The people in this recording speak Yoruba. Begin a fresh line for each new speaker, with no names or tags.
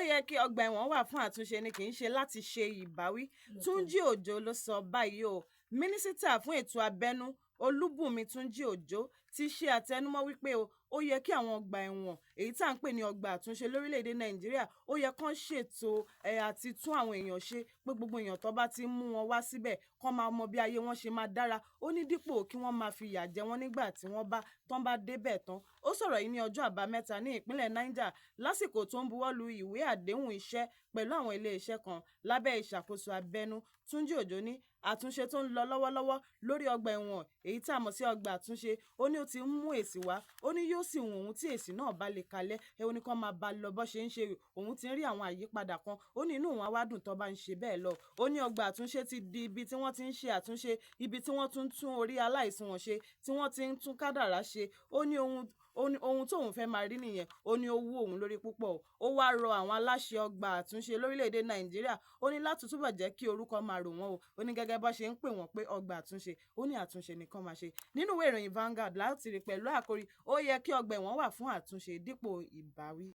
yẹ kí ọgbà ẹ̀wọ̀n wà fún àtúnṣe ni kì í ṣe láti ṣe ìbáwí. Túnjí Òjó ló sọ báyìí o. Mínísítà fún ètò abẹ́nú Olúbùnmi Túnjí Òjó ti ṣe àtẹnumọ́ wípé ó yẹ kí àwọn ọgbà ẹ̀wọ̀n èyí tá à ń pè ní ọgbà àtúnṣe lórílẹ̀‐èdè Nàìjíríà ó yẹ kán ṣètò àti tún àwọn èèyàn ṣe pé gbogbo èèyàn tó bá ti mú wọn wá síbẹ̀ kán máa mọ bí ayé wọn ṣe máa dára. Ó ní dípò kí wọ́n máa fi ìyà jẹ wọ́n nígbà tí wọ́n bá débẹ̀ tán. Ó sọ̀rọ̀ yìí ní ọjọ́ àbámẹ́ta ní ìpínlẹ̀ Niger lásìkò tó ń buwọ́lu ìwé àdéhùn iṣẹ́ pẹ̀lú àwọn ilé-iṣẹ́ kan lábẹ́ ìṣàkóso abẹ́nú. Túnjí Òjó ní àtúnṣe tó ń lọ lọ́wọ́lọ́wọ́ lórí ọgbà ẹ̀wọ̀n èyí tá a mọ̀ sí ọgbà àtúnṣe ó ní ó ti ń mú èsì wá. Ó ní yóò sì wù òun tí èsì náà bá lè kalẹ̀ ó ní kán máa bá lọ bó ṣe ń ṣe òun ti ń rí àwọn àyípadà kan. Ó ní inú òun á wá dùn tó bá ń ṣe bẹ́ẹ̀ lọ. Ó ní ọgbà àtúnṣe ti di ibi tí wọ́n ti ń ṣe àtúnṣe, ibi tí wọ́n tún orí aláìsùn wọn ṣe, tí wọ́n ti ń tún kádàrá ṣe. Ó ní ohun tóun fẹ́ máa rí nìyẹn. Ó ní ó wú òun lórí púpọ̀. Ó wá rọ àwọn aláṣẹ ọgbà àtúnṣe lórílẹ̀‐èdè Nàìjíríà ó ní láti túbọ̀ jẹ́ kí orúkọ máa rò wọ́n o. Ó ní gẹ́gẹ́ bó ṣe ń pè wọ́n pé ọgbà àtúnṣe ó ní àtúnṣe nìkan máa ṣe. Nínú ìwé ìròyìn Vanguard láti rí pẹ̀lú àkòrí ó yẹ kí ọgbà ẹ̀wọ̀n wà fún àtúnṣe dípò ìbáwí.